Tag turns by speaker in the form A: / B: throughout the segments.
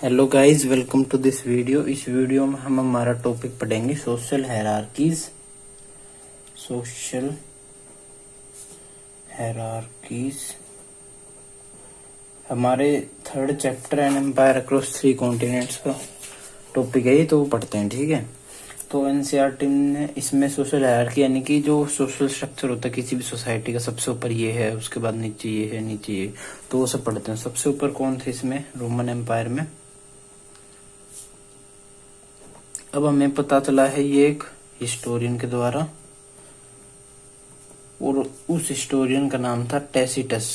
A: Hello guys, welcome to this video. इस video में हम हमारा टॉपिक पढ़ेंगे सोशल हायरार्कीज। सोशल हायरार्कीज हमारे third chapter an empire across 3 continents का टॉपिक है, तो वो पढ़ते हैं। ठीक है, तो एनसीईआरटी ने इसमें सोशल हायरार्की यानी कि जो सोशल स्ट्रक्चर होता है किसी भी सोसाइटी का, सबसे ऊपर ये है, उसके बाद नीचे ये है, नीचे ये, तो वो सब पढ़ते हैं। सबसे ऊपर कौन थे इसमें? रोमन एम्पायर में। अब हमें पता चला है ये एक हिस्टोरियन के द्वारा, और उस हिस्टोरियन का नाम था टैसिटस।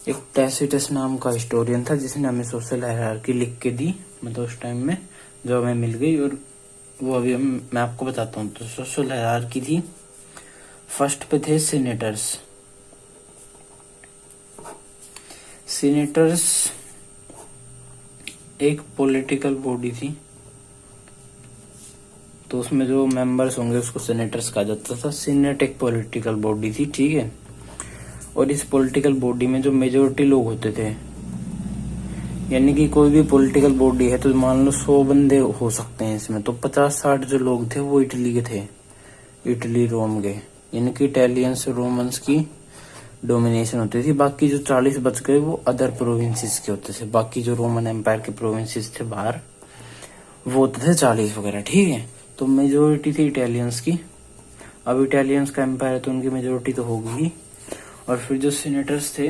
A: एक टैसिटस नाम का हिस्टोरियन था जिसने हमें सोशल हायरार्की लिख के दी, मतलब उस टाइम में जो हमें मिल गई। और वो अभी मैं आपको बताता हूँ। तो सोशल हायरार्की थी, फर्स्ट पे थे सीनेटर्स। सीनेटर्स एक पॉलिटिकल बॉडी थी, तो उसमें जो मेंबर्स होंगे उसको सेनेटर्स कहा जाता था। सीनेट एक पॉलिटिकल बॉडी थी, ठीक है। और इस पॉलिटिकल बॉडी में जो मेजोरिटी लोग होते थे, यानी कि कोई भी पॉलिटिकल बॉडी है तो मान लो 100 बंदे हो सकते हैं इसमें, तो 50-60 जो लोग थे वो इटली के थे, इटली रोम के, यानी कि इटालियंस रोमन्स की डोमिनेशन होती थी। बाकी जो 40 बच गए वो अदर प्रोविंसेस के होते थे। बाकी जो रोमन एम्पायर के प्रोविंसेस थे बाहर, वो होते थे 40 वगैरह, ठीक है। तो मेजोरिटी थी इटालियंस की। अब इटालियंस का एम्पायर है तो उनकी मेजोरिटी तो होगी ही। और फिर जो सीनेटर्स थे,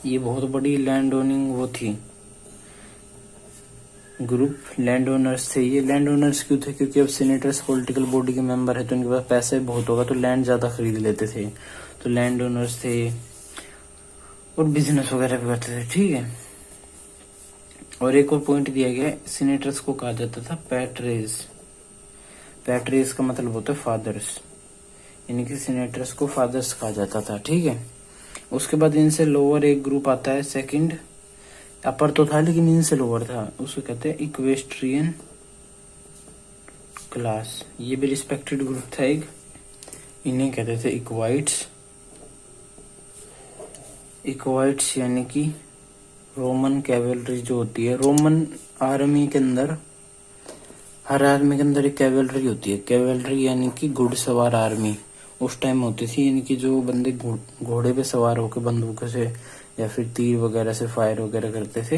A: ये बहुत बड़ी लैंड ओनिंग वो थी, ग्रुप लैंड ओनर्स थे। ये लैंड ओनर्स क्यों थे? क्योंकि अब सीनेटर्स पॉलिटिकल बॉडी के मेंबर है तो उनके पास पैसे बहुत होगा, तो लैंड ज्यादा खरीद लेते थे। तो लैंड ओनर्स थे और बिजनेस वगैरह भी करते थे, ठीक है। और एक और पॉइंट दिया गया है, सीनेटर्स को कहा जाता था पैट्रेज। पैट्रेज का मतलब होता है फादर्स, यानी कि सीनेटर्स को फादर्स कहा जाता था, ठीक है। उसके बाद इनसे लोअर एक ग्रुप आता है, सेकंड। अपर तो था लेकिन इनसे लोअर था, उसको कहते हैं इक्वेस्ट्रियन क्लास। ये भी रिस्पेक्टेड ग्रुप था एक, इन्हें कहते थे इक्वाइट्स। इक्वाइट्स यानी कि रोमन कैवेलरी जो होती है, रोमन आर्मी के अंदर, हर आर्मी के अंदर एक कैवेलरी होती है। कैवेलरी यानी कि घुड़सवार आर्मी उस टाइम होती थी, यानी कि जो बंदे घोड़े पे सवार होकर बंदूकों से या फिर तीर वगैरह से फायर वगैरह करते थे,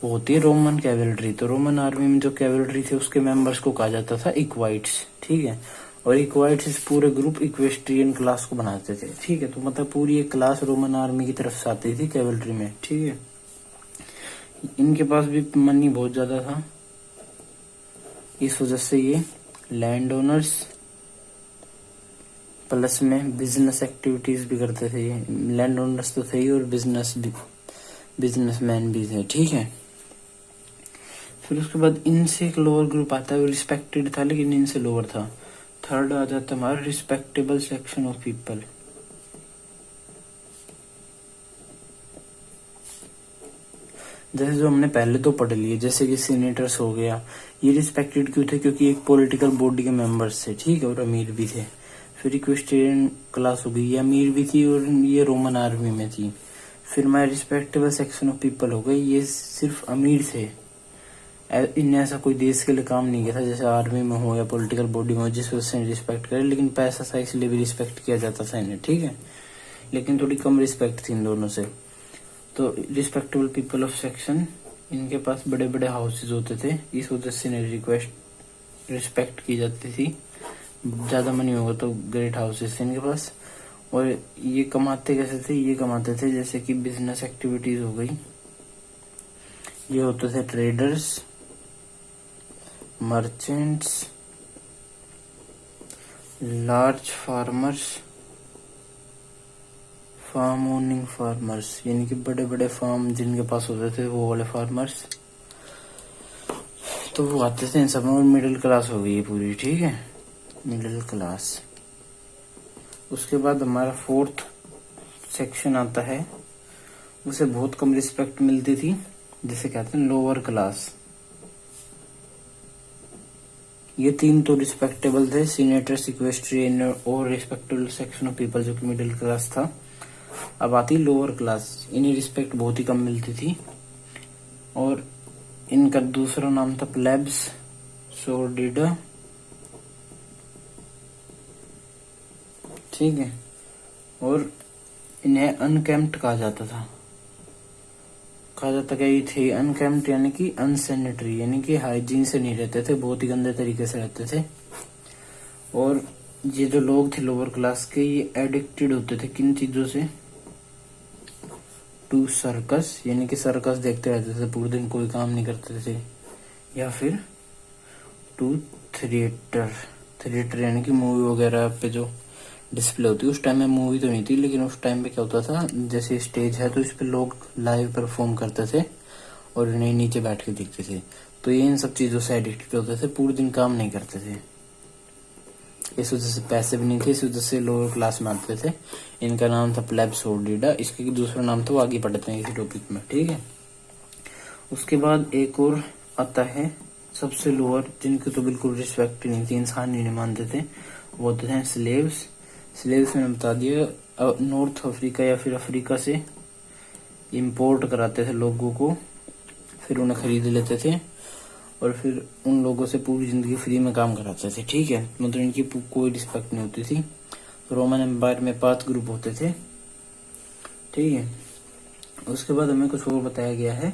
A: वो होती है रोमन कैवेलरी। तो रोमन आर्मी में जो कैवेलरी थे उसके मेंबर्स को कहा जाता था इक्वाइट्स, ठीक है। और इक्वाइट्स इस पूरे ग्रुप इक्वेस्ट्रियन क्लास को बनाते थे, ठीक है। तो मतलब पूरी एक क्लास रोमन आर्मी की तरफ से आती थी कैवेलरी में, ठीक है। इनके पास भी मनी बहुत ज्यादा था, इस वजह से ये लैंड ओनर्स प्लस में बिजनेस एक्टिविटीज भी करते थे। लैंड ओनर्स तो थे ही और बिजनेसमैन भी थे, ठीक है। फिर उसके बाद इनसे एक लोअर ग्रुप आता है, वो रिस्पेक्टेड था लेकिन इनसे लोअर था। थर्ड आ जाता है हमारा रिस्पेक्टेबल सेक्शन ऑफ पीपल। जैसे जो हमने पहले तो पढ़ लिए, जैसे कि सीनेटर्स हो गया, ये रिस्पेक्टेड क्यों थे? क्योंकि एक पॉलिटिकल बॉडी के मेंबर्स थे, ठीक है, और अमीर भी थे। फिर इक्वेस्ट्रियन क्लास हो गई, ये अमीर भी थी और ये रोमन आर्मी में थी। फिर हमारे रिस्पेक्टेबल सेक्शन ऑफ पीपल हो गई, ये सिर्फ अमीर थे। इनने ऐसा कोई देश के लिए काम नहीं किया था जैसे आर्मी में हो या पॉलिटिकल बॉडी में हो जिस वजह से रिस्पेक्ट करे, लेकिन पैसा था इसलिए भी रिस्पेक्ट किया जाता था इन्हें, ठीक है। लेकिन थोड़ी कम रिस्पेक्ट थी इन दोनों से। तो रिस्पेक्टेबल पीपल ऑफ सेक्शन, इनके पास बड़े बड़े हाउसेज होते थे, इस वजह से इन्हें रिस्पेक्ट की जाती थी। ज्यादा मनी होगा तो ग्रेट हाउसेस थे इनके पास। और ये कमाते कैसे थे? ये कमाते थे जैसे कि बिजनेस एक्टिविटीज हो गई, ये होते थे traders, merchants, large farmers, farm owning farmers, यानी कि बड़े बड़े फार्म जिनके पास होते थे वो वाले फार्मर्स, तो वो आते थे इन सब में। और मिडिल क्लास हो गई ये पूरी, ठीक है, मिडिल क्लास। उसके बाद हमारा फोर्थ सेक्शन आता है, उसे बहुत कम रिस्पेक्ट मिलती थी, जिसे कहते हैं लोअर क्लास। ये तीन तो रिस्पेक्टेबल थे, सीनेटर्स, इक्वेस्ट्रियन और रिस्पेक्टेबल सेक्शन ऑफ पीपल जो कि मिडिल क्लास था। अब आती लोअर क्लास, इन्हें रिस्पेक्ट बहुत ही कम मिलती थी। और इनका दूसरा नाम था प्लेब्स सोर्डिडा, ठीक है। और इन्हें अनकेम्प्ट कहा जाता था। कहा जाता क्या ये थे अनकेम्प्ट, यानी कि अनसैनिटरी, यानी कि हाइजीन से नहीं रहते थे, बहुत ही गंदे तरीके से रहते थे। और ये जो लोग थे लोअर क्लास के, ये एडिक्टेड होते थे किन चीजों से, टू सर्कस, यानी कि सर्कस देखते रहते थे पूरे दिन, कोई काम नहीं करते थे। या फिर टू थिएटर, थिएटर यानी कि मूवी वगैरह पे जो डिस्प्ले होती है। उस टाइम में मूवी तो नहीं थी, लेकिन उस टाइम पे क्या होता था, जैसे स्टेज है तो इस पे लोग लाइव परफॉर्म करते थे और इन्हें नीचे बैठ के देखते थे। तो ये इन सब चीजों से एडिक्टेड होते थे, पूरे दिन काम नहीं करते थे। इस वजह से पैसे भी नहीं थे, इस वजह से लोअर क्लास में आते थे। इनका नाम था प्लेब्स सोर्डिडा, इसके दूसरा नाम था वो आगे पढ़ते हैं इसी टॉपिक में, ठीक है। उसके बाद एक और आता है सबसे लोअर, जिनकी तो बिल्कुल रिस्पेक्ट नहीं थी, इंसान ही नहीं मानते थे, वो होते हैं स्लेव्स। स्लेव्स मैंने बता दिया, नॉर्थ अफ्रीका या फिर अफ्रीका से इंपोर्ट कराते थे लोगों को, फिर उन्हें खरीद लेते थे और फिर उन लोगों से पूरी जिंदगी फ्री में काम कराते थे, ठीक है। मतलब इनकी कोई रिस्पेक्ट नहीं होती थी। रोमन एम्पायर में 5 ग्रुप होते थे, ठीक है। उसके बाद हमें कुछ और बताया गया है,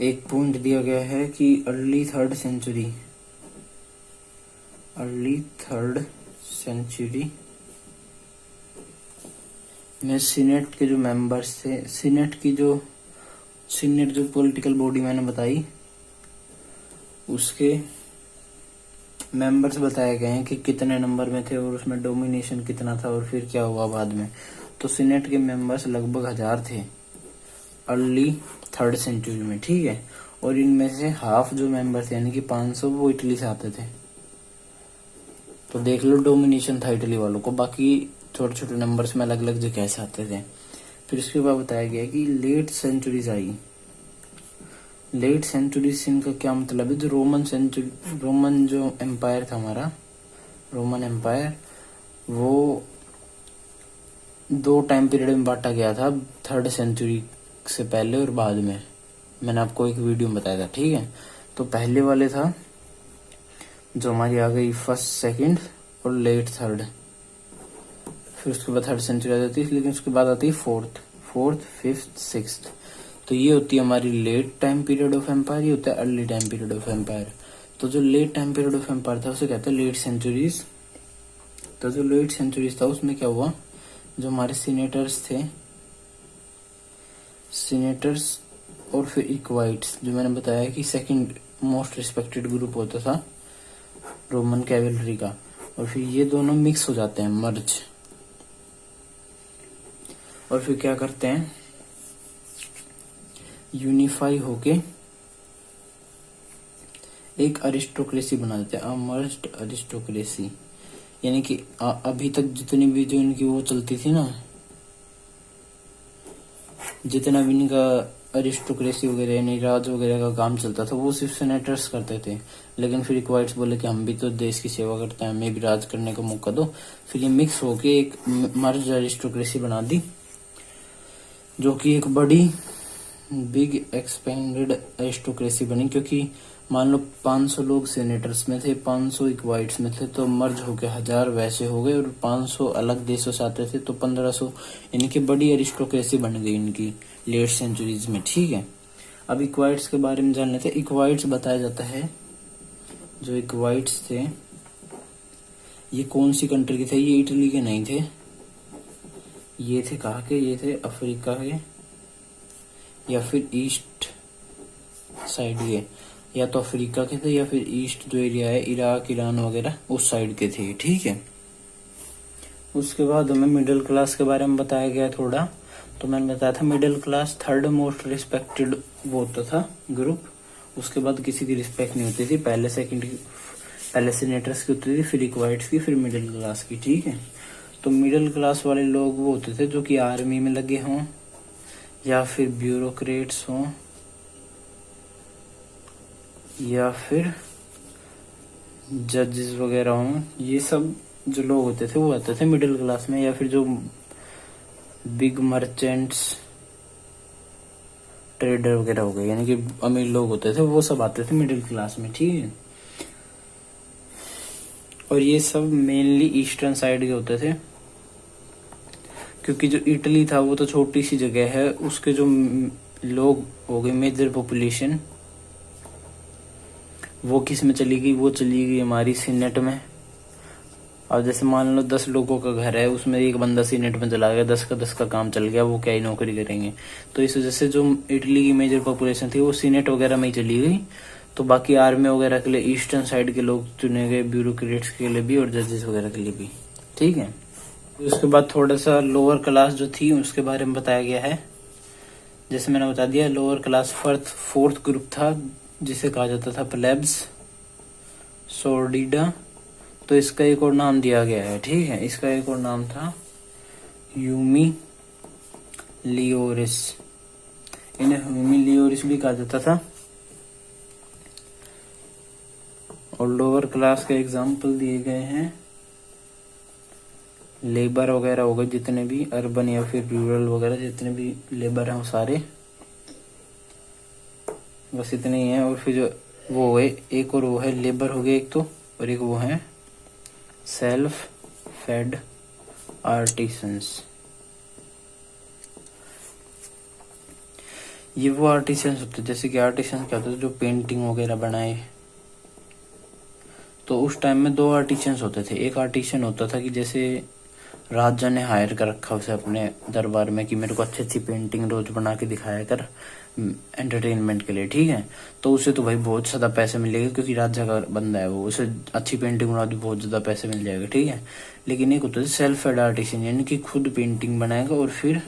A: एक पॉइंट दिया गया है कि अर्ली थर्ड सेंचुरी में सीनेट के जो मेंबर्स थे, सीनेट जो पॉलिटिकल बॉडी मैंने बताई, उसके मेंबर्स बताए गए हैं कि कितने नंबर में थे और उसमें डोमिनेशन कितना था और फिर क्या हुआ बाद में। तो सीनेट के मेंबर्स लगभग 1000 थे अर्ली थर्ड सेंचुरी में, ठीक है। और इनमें से हाफ जो मेंबर थे यानी कि 500 वो इटली से आते थे। तो देख लो डोमिनेशन था इटली वालों को, बाकी छोटे छोटे नंबर्स में अलग अलग जगह से आते थे। फिर इसके बाद बताया गया कि लेट सेंचुरीज आई। लेट सेंचुरीज इनका क्या मतलब है, जो रोमन जो एम्पायर था हमारा, रोमन एम्पायर, वो 2 टाइम पीरियड में बांटा गया था, थर्ड सेंचुरी से पहले और बाद में। मैंने आपको एक वीडियो में बताया था, ठीक है। तो पहले वाले था जो हमारी आ गई फर्स्ट, सेकंड और लेट थर्ड, फिर उसके बाद थर्ड सेंचुरी आ जाती है, लेकिन उसके बाद आती है फोर्थ, फिफ्थ, सिक्स्थ। तो ये होती है हमारी late time period of empire, ये होता है early time period of empire. तो जो late time period of empire था उसे कहते हैं लेट सेंचुरीज। तो जो लेट सेंचुरीज था उसमें क्या हुआ, जो हमारे सीनेटर्स और फिर इक्वाइट्स, जो मैंने बताया कि सेकंड मोस्ट रिस्पेक्टेड ग्रुप होता था रोमन कैवेलरी का, और फिर ये दोनों मिक्स हो जाते हैं, मर्ज, और फिर क्या करते हैं, यूनिफाई होके एक अरिस्टोक्रेसी बना देते हैं, अमर्ज्ड अरिस्टोक्रेसी। यानी कि अभी तक जितनी भी जो इनकी वो चलती थी ना, जितना भी इनका अरिस्टोक्रेसी वगैरह यानी राज वगैरह का काम चलता था वो सिर्फ सेनेटर्स करते थे। लेकिन फिर इक्वाइट्स बोले कि हम भी तो देश की सेवा करते हैं, हमें भी राज करने का मौका दो। फिर ये मिक्स होके एक मर्ज अरिस्टोक्रेसी बना दी, जो कि एक बड़ी बिग एक्सपेंडेड अरिस्टोक्रेसी बनी। क्योंकि मान लो 500 लोग सेनेटर्स में थे, 500 इक्वाइट्स में थे, तो मर्ज होके 1000 वैसे हो गए, और 500 अलग देशों से आते थे तो 1500, इनकी बड़ी अरिस्टोक्रेसी बन गई इनकी लेट सेंचुरीज में, ठीक है। अब इक्वाइट्स के बारे में जान लेते हैं। इक्वाइट्स बताया जाता है, जो इक्वाइट्स थे ये कौन सी कंट्री के थे, ये इटली के नहीं थे, ये थे कहाँ के, ये थे अफ्रीका के या फिर ईस्ट साइड के, या तो अफ्रीका के थे या फिर ईस्ट जो एरिया है इराक, ईरान वगैरह उस साइड के थे, ठीक है। उसके बाद हमें मिडिल क्लास के बारे में बताया गया थोड़ा। तो मैंने बताया था middle class third most respected वो होता था ग्रुप, उसके बाद किसी की रिस्पेक्ट नहीं होती थी, पहले सेनेटर्स की होती थी, फिर इक्वाइट्स की, फिर मिडिल क्लास की, ठीक है। तो मिडिल क्लास वाले लोग वो होते थे जो कि आर्मी में लगे हों या फिर ब्यूरोक्रेट्स हों या फिर जजेस वगैरह हों, ये सब जो लोग होते थे वो आते थे मिडिल क्लास में। या फिर जो बिग मर्चेंट्स ट्रेडर वगैरह हो गए, यानी कि अमीर लोग होते थे वो सब आते थे मिडिल क्लास में, ठीक है। और ये सब मेनली ईस्टर्न साइड के होते थे, क्योंकि जो इटली था वो तो छोटी सी जगह है, उसके जो लोग हो गए मेजर पॉपुलेशन वो किस में चली गई, वो चली गई हमारी सीनेट में। अब जैसे मान लो 10 लोगों का घर है, उसमें एक बंदा सीनेट में चला गया, 10 का 10 का काम चल गया, वो क्या ही नौकरी करेंगे। तो इस वजह से जो इटली की मेजर पॉपुलेशन थी वो सीनेट वगैरह में ही चली गई। तो बाकी आर्मी वगैरह के लिए ईस्टर्न साइड के लोग चुने गए, ब्यूरोक्रेट्स के लिए भी और जजेस वगैरह के लिए भी, ठीक है। उसके बाद थोड़ा सा लोअर क्लास जो थी उसके बारे में बताया गया है। जैसे मैंने बता दिया, लोअर क्लास फोर्थ ग्रुप था जिसे कहा जाता था प्लेब्स सोर्डिडा। तो इसका एक और नाम दिया गया है, ठीक है। इसका एक और नाम था ह्यूमी लियोरिस, इन्हें ह्यूमी लियोरिस भी कहा जाता था। और लोअर क्लास के एग्जाम्पल दिए गए हैं, लेबर वगैरह हो गए जितने भी अर्बन या फिर रूरल वगैरह जितने भी लेबर हैं वो सारे, बस इतने ही हैं। और फिर जो वो है एक और वो है लेबर हो गया एक तो, और एक वो है सेल्फ फेड आर्टिसंस। ये वो आर्टिसंस होते जैसे कि आर्टिसंस क्या होता है जो पेंटिंग वगैरह बनाए। तो उस टाइम में 2 आर्टिशियंस होते थे। एक आर्टिशियन होता था कि जैसे राजा ने हायर कर रखा उसे अपने दरबार में कि मेरे को अच्छी अच्छी पेंटिंग रोज बना के दिखाया कर एंटरटेनमेंट के लिए, ठीक है। तो उसे तो भाई बहुत ज्यादा पैसे मिलेगा क्योंकि राजा का बंदा है वो, उसे अच्छी पेंटिंग बना दी बहुत ज्यादा पैसे मिल जाएगा, ठीक है। लेकिन एक होता है सेल्फ एड आर्टिशियन, यानी कि खुद पेंटिंग बनाएगा और फिर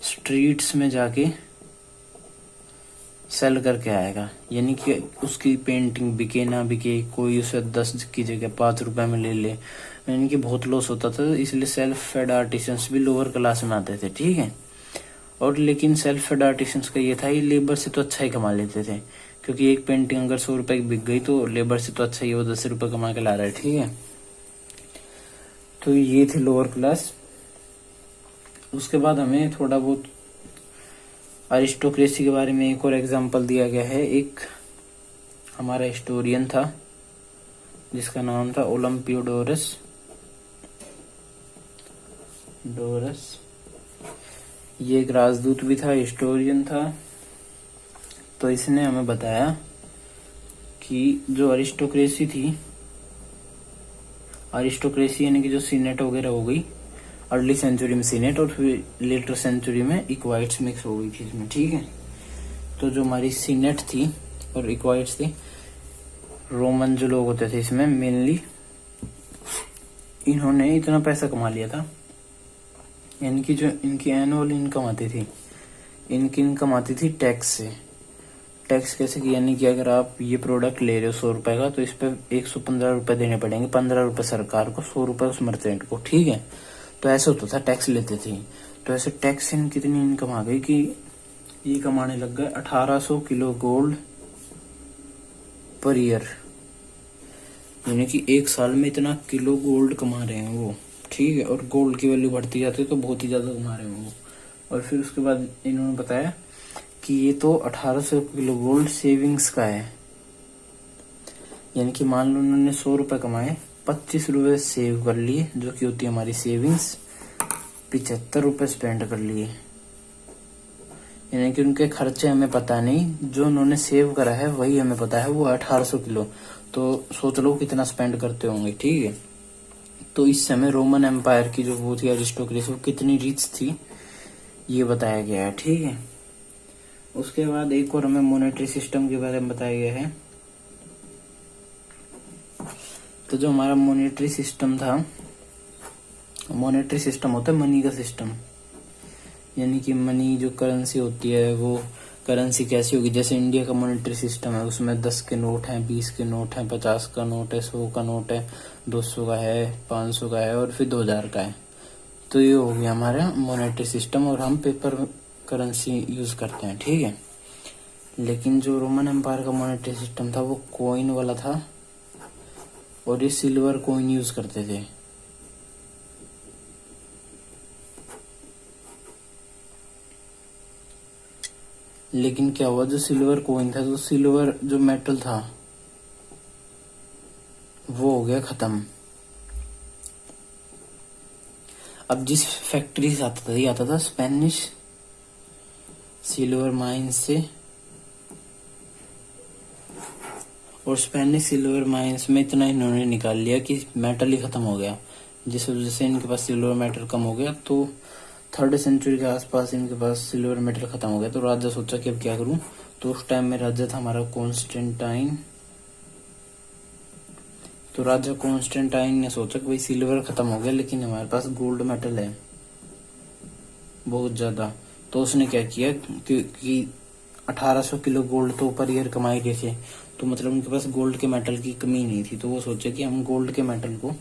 A: स्ट्रीट्स में जाके सेल करके आएगा, यानी कि उसकी पेंटिंग बिके ना बिके, कोई उसे 10 की जगह 5 रुपए में ले ले, यानी कि बहुत लॉस होता था। इसलिए सेल्फ फेड आर्टिसंस भी लोअर क्लास में आते थे, ठीक है। और लेकिन सेल्फ फेड आर्टिसंस का ये था ये लेबर से तो अच्छा ही कमा लेते थे, क्योंकि एक पेंटिंग अगर 100 रुपए की बिक गई तो लेबर से तो अच्छा ही वो 10 रुपए कमा के ला रहा है, ठीक है। तो ये थे लोअर क्लास। उसके बाद हमें थोड़ा बहुत अरिस्टोक्रेसी के बारे में एक और एग्जाम्पल दिया गया है। एक हमारा हिस्टोरियन था जिसका नाम था ओलंपियोडोरस ये एक राजदूत भी था, हिस्टोरियन था। तो इसने हमें बताया कि जो अरिस्टोक्रेसी थी, अरिस्टोक्रेसी यानी कि जो सीनेट वगैरह हो गई, अर्ली सेंचुरी में सीनेट और फिर लेटर सेंचुरी में इक्वाइट्स मिक्स हो गई थी इसमें, ठीक है। तो जो हमारी सीनेट थी और इक्वाइट्स थी, रोमन जो लोग होते थे इसमें मेनली, इन्होंने इतना पैसा कमा लिया था, यानी कि जो इनकी एनुअल इनकम आती थी, इनकी इनकम आती थी टैक्स से। टैक्स कैसे कि यानी कि अगर आप ये प्रोडक्ट ले रहे हो 100 रुपए का तो इस पे 115 रुपए देने पड़ेंगे, 15 रुपए सरकार को, 100 रुपए उस मर्चेंट को, ठीक है। तो ऐसे होता था, टैक्स लेते थे। तो ऐसे टैक्स से कितनी इनकम आ गई कि ये कमाने लग गए 1800 किलो गोल्ड पर ईयर, यानी कि एक साल में इतना किलो गोल्ड कमा रहे हैं वो, ठीक है। और गोल्ड की वैल्यू बढ़ती जाती है तो बहुत ही ज्यादा कमा रहे हैं वो। और फिर उसके बाद इन्होंने बताया कि ये तो 1800 किलो गोल्ड सेविंग्स का है, यानी कि मान लो उन्होंने 100 रुपए कमाए, 25 रुपए सेव कर लिए जो कि होती है हमारी सेविंग्स, 75 रुपए स्पेंड कर लिए, यानी कि उनके खर्चे हमें पता नहीं, जो उन्होंने सेव करा है वही हमें पता है, वो 1800 किलो। तो सोच लो कितना स्पेंड करते होंगे, ठीक है। तो इस समय रोमन एम्पायर की जो वो थी अरिस्टोक्रेसी वो कितनी रिच थी ये बताया गया है, ठीक है। उसके बाद एक और हमें मॉनेटरी सिस्टम के बारे में बताया गया है। तो जो हमारा मॉनेटरी सिस्टम था, मॉनेटरी सिस्टम होता है मनी का सिस्टम, यानी कि मनी जो करेंसी होती है वो करेंसी कैसी होगी। जैसे इंडिया का मॉनेटरी सिस्टम है, उसमें 10 के नोट हैं, 20 के नोट हैं, 50 का नोट है, 100 का नोट है, 200 का है, 500 का है और फिर 2000 का है। तो ये हो गया हमारा मॉनेटरी सिस्टम, और हम पेपर करेंसी यूज करते हैं, ठीक है। लेकिन जो रोमन एम्पायर का मॉनेटरी सिस्टम था वो कॉइन वाला था, और ये सिल्वर कॉइन यूज करते थे। लेकिन क्या हुआ, जो सिल्वर कॉइन था, तो सिल्वर जो मेटल था वो हो गया खत्म। अब जिस फैक्ट्री से आता था, ये आता था स्पेनिश सिल्वर माइन से, और स्पेनिश सिल्वर माइंस में इतना इन्होंने निकाल लिया कि मेटल ही खत्म हो गया, जिस वजह से इनके पास सिल्वर मेटल कम हो गया। तो 3rd सेंचुरी के आसपास इनके पास सिल्वर मेटल खत्म हो गया। तो राजा सोचा कि अब क्या करूं। तो उस टाइम में राजा था हमारा कॉन्स्टेंटाइन। तो राजा कॉन्स्टेंटाइन ने सोचा कि भाई सिल्वर खत्म हो गया, लेकिन हमारे पास गोल्ड मेटल है बहुत ज्यादा। तो उसने क्या किया, क्योंकि 1800 किलो गोल्ड तो पर ईयर कमा ही रहे थे, तो मतलब उनके पास गोल्ड के मेटल की कमी नहीं थी। तो वो सोचे कि हम गोल्ड के मेटल को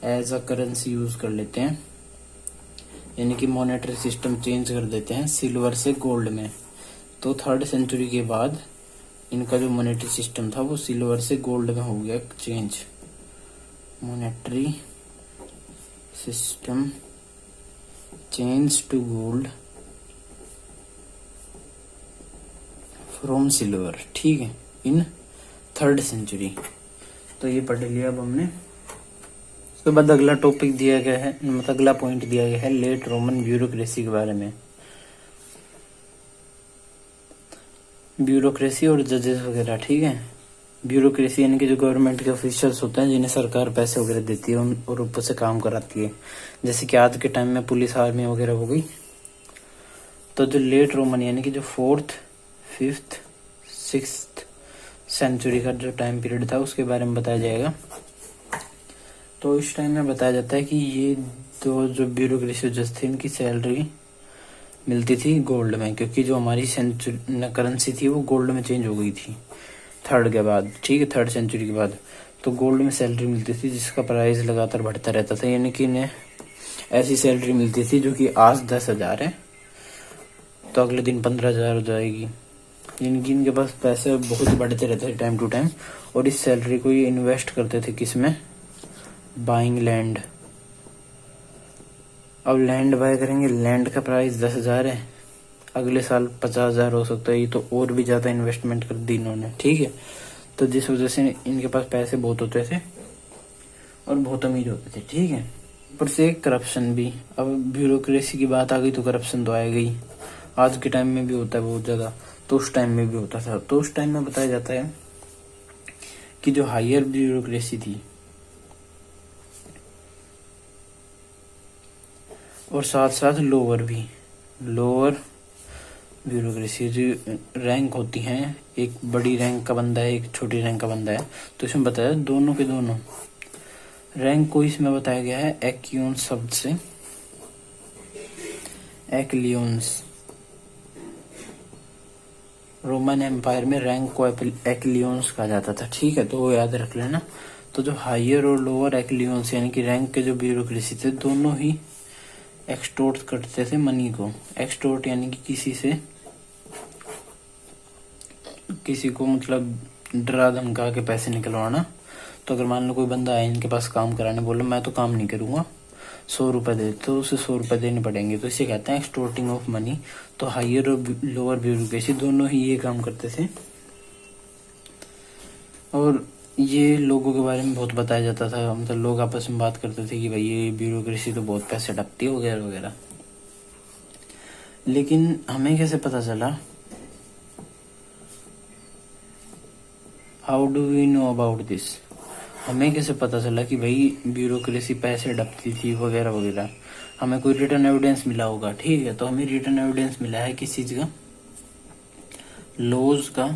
A: एज अ करेंसी यूज कर लेते हैं, यानी कि मॉनेटरी सिस्टम चेंज कर देते हैं सिल्वर से गोल्ड में। तो 3rd सेंचुरी के बाद इनका जो मॉनेटरी सिस्टम था वो सिल्वर से गोल्ड में हो गया change. Monetary system change to gold from silver, ठीक है, इन 3rd सेंचुरी। तो ये पढ़ लिया अब हमने। उसके बाद अगला टॉपिक दिया गया है, मतलब अगला पॉइंट दिया गया है लेट रोमन ब्यूरोक्रेसी के बारे में। ब्यूरोक्रेसी और जजेस वगैरह, ठीक है। ब्यूरोक्रेसी यानी कि जो गवर्नमेंट के ऑफिशियल्स होते हैं जिन्हें सरकार पैसे वगैरह देती है और ऊपर से काम कराती है, जैसे कि आज के टाइम में पुलिस आर्मी वगैरह हो गई। तो जो लेट रोमन यानी कि जो 4th, 5th, 6th सेंचुरी का जो टाइम पीरियड था उसके बारे में बताया जाएगा। तो इस टाइम में बताया जाता है कि ये दो जो ब्यूरोक्रेसी जज थे इनकी सैलरी मिलती थी गोल्ड में, क्योंकि जो हमारी करेंसी थी वो गोल्ड में चेंज हो गई थी 3rd के बाद, ठीक है, 3rd सेंचुरी के बाद। तो गोल्ड में सैलरी मिलती थी जिसका प्राइस लगातार बढ़ता रहता था, यानी कि इन्हें ऐसी सैलरी मिलती थी जो कि आज 10,000 है तो अगले दिन 15,000 हो जाएगी। यानी कि इनके पास पैसे बहुत बढ़ते रहते थे टाइम टू टाइम, और इस सैलरी को ये इन्वेस्ट करते थे किसमें, बाइंग लैंड। अब लैंड बाय करेंगे, लैंड का प्राइस 10,000 है, अगले साल 50,000 हो सकता है, ये तो और भी ज्यादा इन्वेस्टमेंट कर दी इन्होंने, ठीक है। तो जिस वजह से इनके पास पैसे बहुत होते थे और बहुत अमीर होते थे, ठीक है। ऊपर से करप्शन भी, अब ब्यूरोक्रेसी की बात आ गई तो करप्शन तो आएगा ही, आज के टाइम में भी होता है बहुत ज्यादा, तो उस टाइम में भी होता था। तो उस टाइम में बताया जाता है कि जो हायर ब्यूरोक्रेसी थी और साथ साथ लोअर भी, लोअर ब्यूरोक्रेसी जो रैंक होती हैं, एक बड़ी रैंक का बंदा है, एक छोटी रैंक का बंदा है, तो इसमें बताया दोनों के दोनों रैंक को इसमें बताया गया है एक्यून्स शब्द से, एक्लियोन्स। रोमन एम्पायर में रैंक को एक्लियोन्स कहा जाता था, ठीक है, तो वो याद रख लेना। तो जो हायर और लोअर एक्लियोन्स यानी कि रैंक के जो ब्यूरोक्रेसी थे दोनों ही एक्सटोर्ट करते थे मनी को। एक्सटोर्ट यानी कि किसी को मतलब डरा धमका के पैसे निकलवाना। तो अगर मान लो कोई बंदा आए इनके पास काम कराने, बोले मैं तो काम नहीं करूंगा, 100 रुपए दे, तो उसे 100 रुपए देने पड़ेंगे, तो इसे कहते हैं एक्सटोर्टिंग ऑफ मनी। तो हायर और लोअर ब्यूरोक्रेसी दोनों ही ये काम करते थे, और ये लोगों के बारे में बहुत बताया जाता था, मतलब लोग आपस में बात करते थे कि भाई ये ब्यूरोक्रेसी तो बहुत पैसे डकती है वगैरह वगैरह। लेकिन हमें कैसे पता चला, how do we know about this, हमें कैसे पता चला कि भाई ब्यूरोक्रेसी पैसे डकती थी वगैरह वगैरह। हमें कोई रिटर्न एविडेंस मिला होगा, ठीक है। तो हमें रिटर्न एविडेंस मिला है किस चीज का, लॉज का,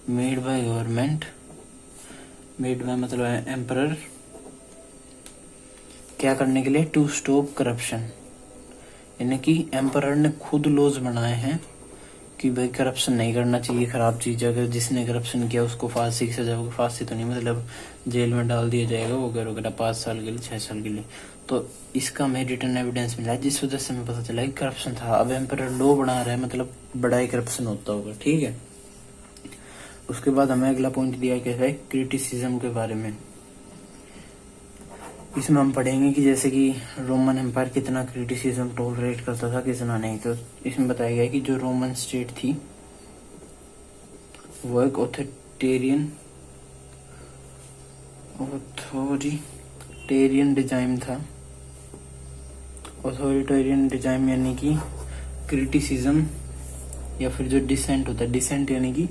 A: made by government, made by मतलब एम्परर, क्या करने के लिए, टू स्टॉप करप्शन, यानी कि एम्परर ने खुद लॉज बनाए हैं कि भाई करप्शन नहीं करना चाहिए, खराब चीज है, अगर जिसने करप्शन किया उसको फांसी की सजा होगी, फांसी तो नहीं मतलब जेल में डाल दिया जाएगा वगैरह वगैरह, 5 साल के लिए, 6 साल के लिए। तो इसका हमें रिटर्न एविडेंस मिला है, जिस वजह से हमें पता चला कि करप्शन था। अब एम्परर लॉ बना रहा है मतलब बड़ा ही करप्शन होता होगा, ठीक है। उसके बाद हमें अगला पॉइंट दिया गया है क्रिटिसिज्म के बारे में। इसमें हम पढ़ेंगे कि जैसे कि रोमन एम्पायर कितना क्रिटिसिज्म टॉलरेट करता था, कितना नहीं। तो इसमें बताया गया है कि जो रोमन स्टेट थी वो एक ऑथोरिटेरियन डिजाइन था। ऑथोरिटेरियन डिजाइन यानी कि क्रिटिसिज्म या फिर जो डिसेंट होता है, डिसेंट यानी कि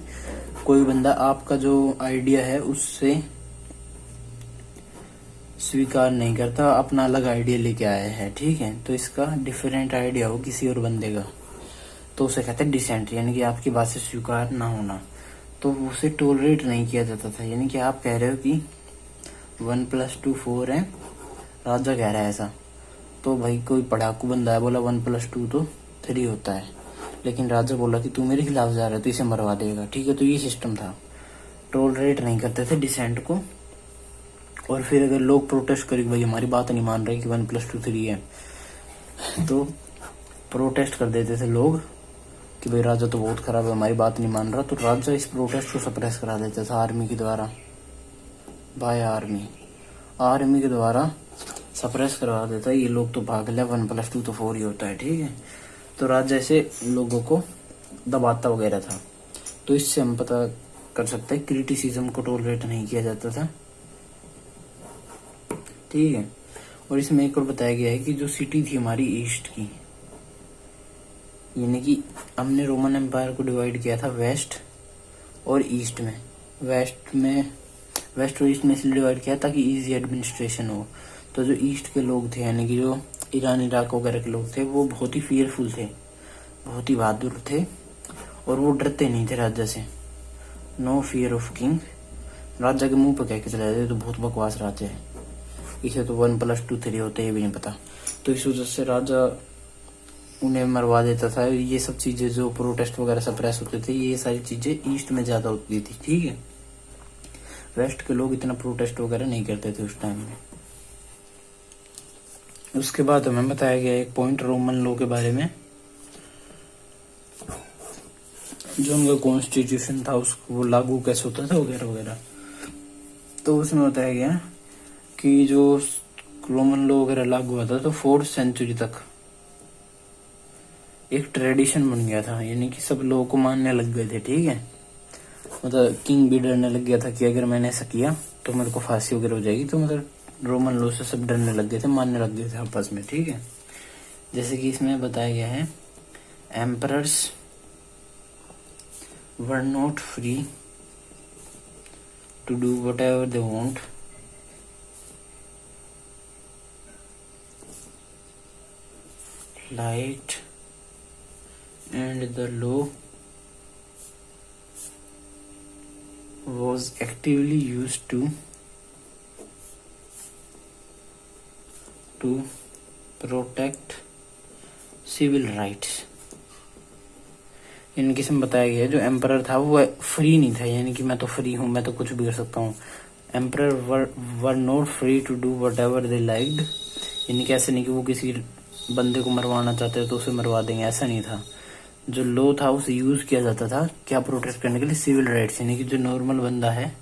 A: कोई बंदा आपका जो आइडिया है उससे स्वीकार नहीं करता, अपना अलग आइडिया लेके आया है, ठीक है। तो इसका डिफरेंट आइडिया हो किसी और बंदे का तो उसे कहते हैं डिसेंट, यानी कि आपकी बात से स्वीकार ना होना। तो उसे टोलरेट नहीं किया जाता था। यानी कि आप कह रहे हो कि 1+2 4 है, राजा कह रहा है ऐसा, तो भाई कोई पढ़ाकू बंदा है बोला 1+2 तो 3 होता है, लेकिन राजा बोला कि तू मेरे खिलाफ जा रहा है तो इसे मरवा देगा, ठीक है। तो ये सिस्टम था, टोलरेट नहीं करते थे डिसेंट को। और फिर अगर लोग प्रोटेस्ट करें भाई हमारी बात नहीं मान रहे कि 1+2 3 है, तो प्रोटेस्ट कर देते थे लोग कि भाई राजा तो बहुत खराब है, हमारी बात नहीं मान रहा। तो राजा इस प्रोटेस्ट को सप्रेस करा देता था आर्मी के द्वारा, बाय आर्मी के द्वारा सप्रेस करवा देता है। ये लोग तो भाग ले, 1+2 तो 4 ही होता है, ठीक है। तो राजा ऐसे लोगों को दबाता वगैरह था। तो इससे हम पता कर सकते हैं क्रिटिसिज्म को टॉलरेट नहीं किया जाता था, ठीक है। और इसमें एक और बताया गया है कि जो सिटी थी हमारी ईस्ट की, यानी कि हमने रोमन एम्पायर को डिवाइड किया था वेस्ट और ईस्ट में। वेस्ट और ईस्ट में इसलिए डिवाइड किया ताकि इजी एडमिनिस्ट्रेशन हो। तो जो ईस्ट के लोग थे, यानी कि जो ईरान इराक वगैरह के लोग थे, वो बहुत ही फियरफुल थे, बहुत ही बहादुर थे, और वो डरते नहीं थे राजा से। नो फियर ऑफ किंग, राजा के मुंह पे कह के चले जाते तो बहुत बकवास राजा है, इसे तो 1+2 3 होते ये भी नहीं पता। तो इस वजह से राजा उन्हें मरवा देता था। ये सब चीजें जो प्रोटेस्ट वगैरह सप्रेस होते थे, ये सारी चीजें ईस्ट में ज्यादा होती थी, ठीक है। वेस्ट के लोग इतना प्रोटेस्ट वगैरह नहीं करते थे उस टाइम में। उसके बाद हमें बताया गया एक पॉइंट रोमन लॉ के बारे में, जो उनका कॉन्स्टिट्यूशन था उसको वो लागू कैसे होता था वगैरह वगैरह। तो उसमें बताया गया कि जो रोमन लॉ वगैरह लागू हुआ था तो 4th सेंचुरी तक एक ट्रेडिशन बन गया था, यानी कि सब लोगों को मानने लग गए थे, ठीक है। मतलब किंग भी डरने लग गया था कि अगर मैंने ऐसा किया तो मेरे को फांसी वगैरह हो जाएगी। तो मतलब रोमन लॉ से सब डरने लग गए थे, मानने लग गए थे आपस में, ठीक है। जैसे कि इसमें बताया गया है emperors were not free to do whatever they want light and the law was actively used to protect civil rights। इनके से बताया गया जो एम्परर था वो फ्री नहीं था, यानी कि मैं तो फ्री हूं, मैं तो कुछ भी कर सकता हूँ। Emperor were not free to do whatever they liked, यानी कि ऐसे नहीं कि वो किसी बंदे को मरवाना चाहते तो उसे मरवा देंगे, ऐसा नहीं था। जो लॉ था उसे यूज किया जाता था क्या प्रोटेक्ट करने के लिए, सिविल राइट्स, यानी कि जो नॉर्मल बंदा है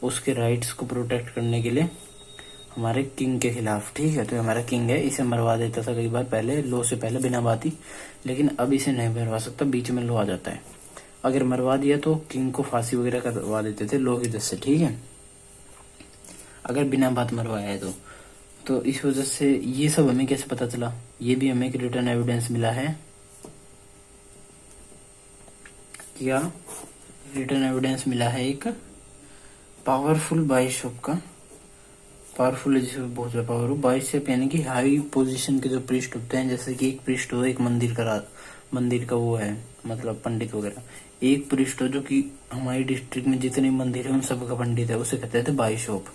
A: उसके राइट्स को प्रोटेक्ट करने के लिए हमारे किंग के खिलाफ, ठीक है। तो हमारा किंग है, इसे मरवा देता था कई बार पहले, लॉ से पहले बिना बात ही, लेकिन अब इसे नहीं मरवा सकता, बीच में लॉ आ जाता है। अगर मरवा दिया तो किंग को फांसी वगैरह करवा देते थे लॉ की वजह से, ठीक है, अगर बिना बात मरवाया है तो इस वजह से ये सब हमें कैसे पता चला, ये भी हमें एक रिटर्न एविडेंस मिला है। क्या रिटर्न एविडेंस मिला है एक पावरफुल बाइशप का, पावरफुल जिसमें बहुत ज्यादा पावर हो, बाइशप यानी कि हाई पोजीशन के जो प्रीस्ट होते हैं, जैसे कि एक प्रीस्ट हो एक मंदिर का वो है मतलब पंडित वगैरह, एक प्रीस्ट हो जो कि हमारी डिस्ट्रिक्ट में जितने मंदिर है उन सब का पंडित है, उसे कहते थे बाइशप,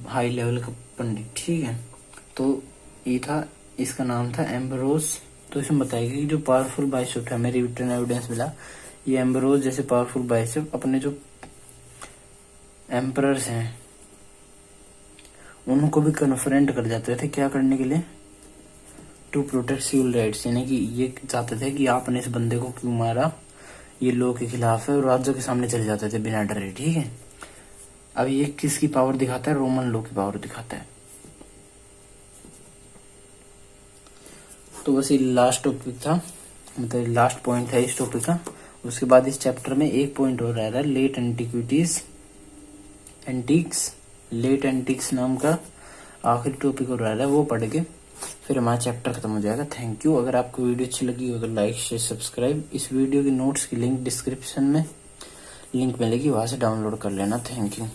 A: हाई लेवल का पंडित, ठीक है। तो ये था, इसका नाम था एम्ब्रोस। तो इसमें बताएगा कि जो पावरफुल बाइशप है, हमें रिटर्न एविडेंस मिला, ये एम्ब्रोस जैसे पावरफुल बाइशप अपने जो एम्परर्स हैं उनको भी कन्फ्रंट कर जाते थे, क्या करने के लिए, टू प्रोटेक्ट सिविल राइट्स, यानी कि ये चाहते थे कि आपने इस बंदे को क्यों मारा, ये लॉ के खिलाफ है, और राजा के सामने चले जाते थे बिना डरे, ठीक है। अब ये किसकी पावर दिखाता है, रोमन लॉ की पावर दिखाता है। तो बस ये लास्ट टॉपिक था, मतलब लास्ट पॉइंट है इस टॉपिक का। उसके बाद इस चैप्टर में एक पॉइंट और रह रहा है, late antiquities antics, late antics नाम का आखिरी टॉपिक और रह रहा है, वो पढ़ के फिर हमारा चैप्टर खत्म हो जाएगा। Thank you. अगर आपको वीडियो अच्छी लगी हो तो लाइक शेयर सब्सक्राइब। इस वीडियो की नोट्स की लिंक डिस्क्रिप्शन में लिंक मिलेगी, वहां से डाउनलोड कर लेना। Thank you.